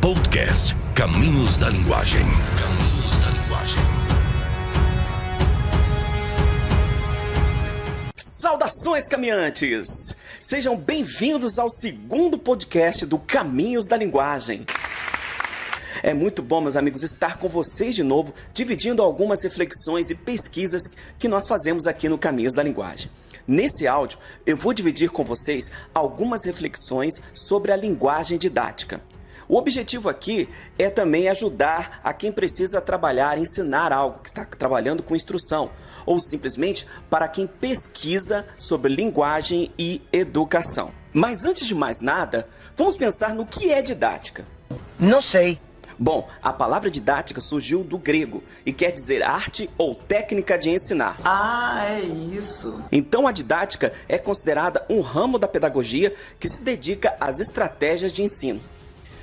Podcast Caminhos da Linguagem. Caminhos da Linguagem. Saudações, caminhantes! Sejam bem-vindos ao segundo podcast do Caminhos da Linguagem. É muito bom, meus amigos, estar com vocês de novo, dividindo algumas reflexões e pesquisas que nós fazemos aqui no Caminhos da Linguagem. Nesse áudio, eu vou dividir com vocês algumas reflexões sobre a linguagem didática. O objetivo aqui é também ajudar a quem precisa trabalhar, ensinar algo, que está trabalhando com instrução, ou simplesmente para quem pesquisa sobre linguagem e educação. Mas antes de mais nada, vamos pensar no que é didática. Não sei. Bom, a palavra didática surgiu do grego e quer dizer arte ou técnica de ensinar. Ah, é isso. Então a didática é considerada um ramo da pedagogia que se dedica às estratégias de ensino.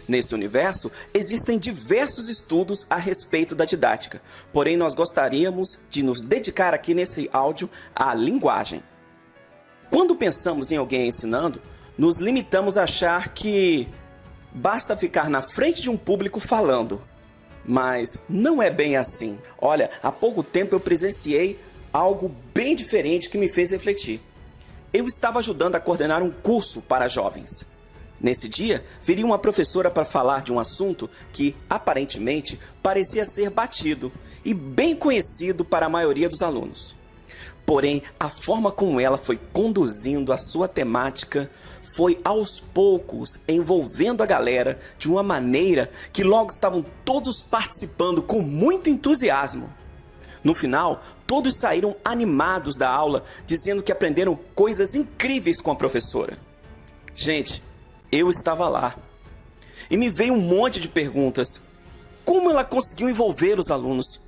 Nesse universo, existem diversos estudos a respeito da didática, porém nós gostaríamos de nos dedicar aqui nesse áudio à linguagem. Quando pensamos em alguém ensinando, nos limitamos a achar que basta ficar na frente de um público falando. Mas não é bem assim. Olha, há pouco tempo eu presenciei algo bem diferente que me fez refletir. Eu estava ajudando a coordenar um curso para jovens. Nesse dia, viria uma professora para falar de um assunto que, aparentemente, parecia ser batido e bem conhecido para a maioria dos alunos. Porém, a forma como ela foi conduzindo a sua temática foi aos poucos envolvendo a galera de uma maneira que logo estavam todos participando com muito entusiasmo. No final, todos saíram animados da aula, dizendo que aprenderam coisas incríveis com a professora. Gente, eu estava lá e me veio um monte de perguntas. Como ela conseguiu envolver os alunos?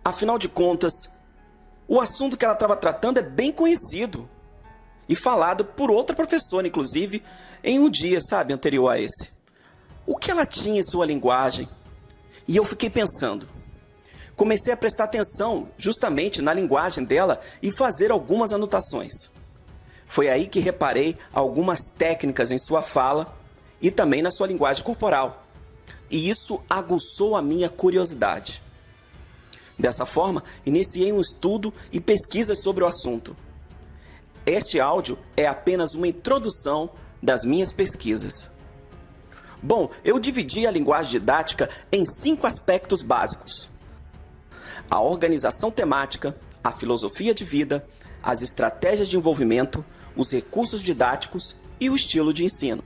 Afinal de contas, o assunto que ela estava tratando é bem conhecido e falado por outra professora, inclusive, em um dia, anterior a esse. O que ela tinha em sua linguagem? E eu fiquei pensando. Comecei a prestar atenção justamente na linguagem dela e fazer algumas anotações. Foi aí que reparei algumas técnicas em sua fala e também na sua linguagem corporal. E isso aguçou a minha curiosidade. Dessa forma, iniciei um estudo e pesquisa sobre o assunto. Este áudio é apenas uma introdução das minhas pesquisas. Bom, eu dividi a linguagem didática em 5 aspectos básicos: a organização temática, a filosofia de vida, as estratégias de envolvimento, os recursos didáticos e o estilo de ensino.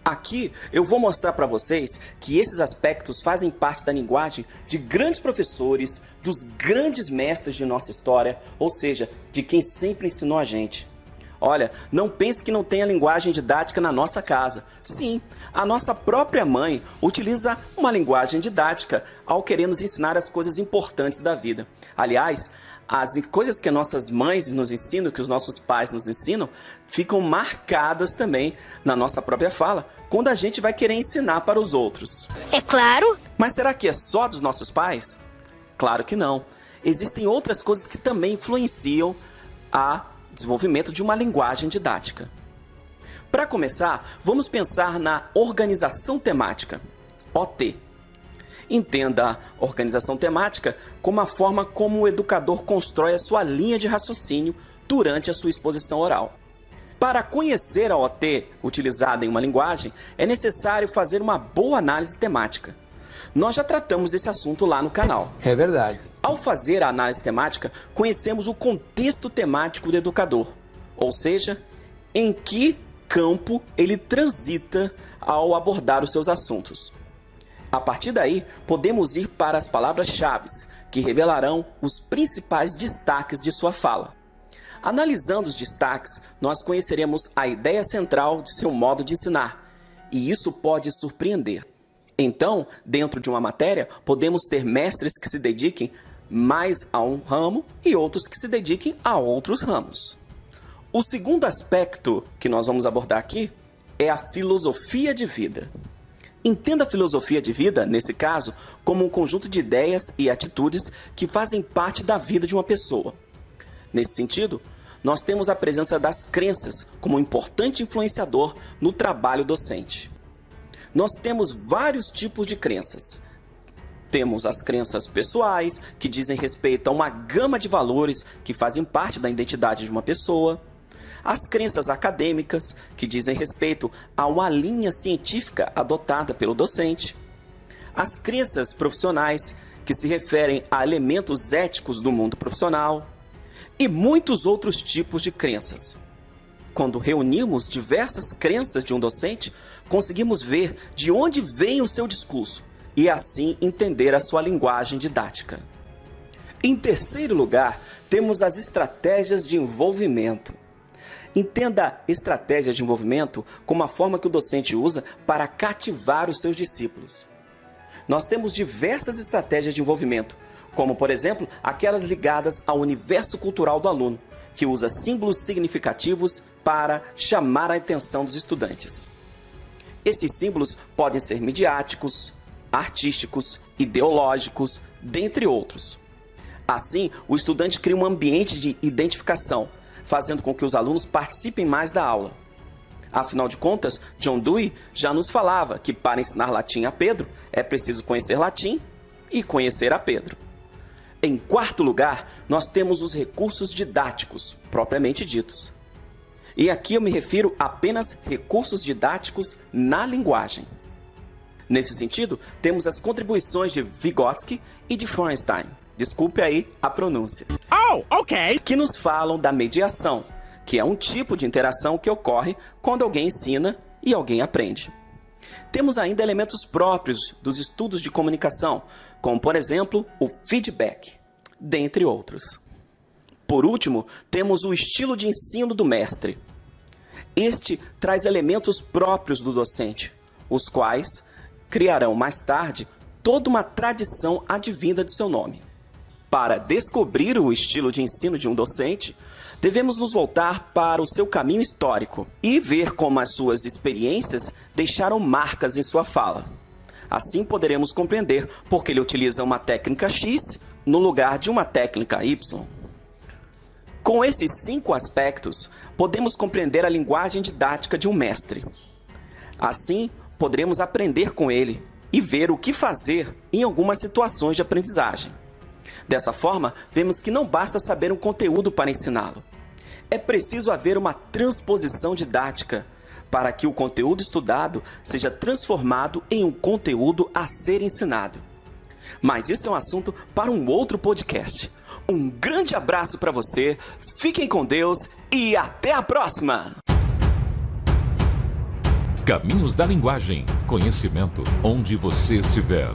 Aqui eu vou mostrar para vocês que esses aspectos fazem parte da linguagem de grandes professores, dos grandes mestres de nossa história, ou seja, de quem sempre ensinou a gente. Olha, não pense que não tem a linguagem didática na nossa casa. Sim, a nossa própria mãe utiliza uma linguagem didática ao querer nos ensinar as coisas importantes da vida. Aliás, as coisas que nossas mães nos ensinam, que os nossos pais nos ensinam, ficam marcadas também na nossa própria fala, quando a gente vai querer ensinar para os outros. É claro. Mas será que é só dos nossos pais? Claro que não. Existem outras coisas que também influenciam o desenvolvimento de uma linguagem didática. Para começar, vamos pensar na organização temática, OT. Entenda a organização temática como a forma como o educador constrói a sua linha de raciocínio durante a sua exposição oral. Para conhecer a OT utilizada em uma linguagem, é necessário fazer uma boa análise temática. Nós já tratamos desse assunto lá no canal. É verdade. Ao fazer a análise temática, conhecemos o contexto temático do educador, ou seja, em que campo ele transita ao abordar os seus assuntos. A partir daí, podemos ir para as palavras-chave, que revelarão os principais destaques de sua fala. Analisando os destaques, nós conheceremos a ideia central de seu modo de ensinar, e isso pode surpreender. Então, dentro de uma matéria, podemos ter mestres que se dediquem mais a um ramo e outros que se dediquem a outros ramos. O segundo aspecto que nós vamos abordar aqui é a filosofia de vida. Entenda a filosofia de vida, nesse caso, como um conjunto de ideias e atitudes que fazem parte da vida de uma pessoa. Nesse sentido, nós temos a presença das crenças como um importante influenciador no trabalho docente. nós temos vários tipos de crenças. Temos as crenças pessoais, que dizem respeito a uma gama de valores que fazem parte da identidade de uma pessoa. As crenças acadêmicas, que dizem respeito a uma linha científica adotada pelo docente. As crenças profissionais, que se referem a elementos éticos do mundo profissional. E muitos outros tipos de crenças. Quando reunimos diversas crenças de um docente, conseguimos ver de onde vem o seu discurso e assim entender a sua linguagem didática. Em terceiro lugar, temos as estratégias de envolvimento. Entenda estratégias de envolvimento como a forma que o docente usa para cativar os seus discípulos. Nós temos diversas estratégias de envolvimento, como, por exemplo, aquelas ligadas ao universo cultural do aluno, que usa símbolos significativos para chamar a atenção dos estudantes. Esses símbolos podem ser midiáticos, artísticos, ideológicos, dentre outros. Assim, o estudante cria um ambiente de identificação, fazendo com que os alunos participem mais da aula. Afinal de contas, John Dewey já nos falava que para ensinar latim a Pedro, é preciso conhecer latim e conhecer a Pedro. Em quarto lugar, nós temos os recursos didáticos, propriamente ditos. E aqui eu me refiro apenas recursos didáticos na linguagem. Nesse sentido, temos as contribuições de Vygotsky e de Feuerstein, desculpe aí a pronúncia, que nos falam da mediação, que é um tipo de interação que ocorre quando alguém ensina e alguém aprende. Temos ainda elementos próprios dos estudos de comunicação, como, por exemplo, o feedback, dentre outros. Por último, temos o estilo de ensino do mestre. Este traz elementos próprios do docente, os quais criarão mais tarde toda uma tradição advinda de seu nome. Para descobrir o estilo de ensino de um docente, devemos nos voltar para o seu caminho histórico e ver como as suas experiências deixaram marcas em sua fala. Assim poderemos compreender por que ele utiliza uma técnica X no lugar de uma técnica Y. Com esses 5 aspectos, podemos compreender a linguagem didática de um mestre. Assim, poderemos aprender com ele e ver o que fazer em algumas situações de aprendizagem. Dessa forma, vemos que não basta saber um conteúdo para ensiná-lo. É preciso haver uma transposição didática para que o conteúdo estudado seja transformado em um conteúdo a ser ensinado. Mas isso é um assunto para um outro podcast. Um grande abraço para você, fiquem com Deus e até a próxima! Caminhos da Linguagem. Conhecimento onde você estiver.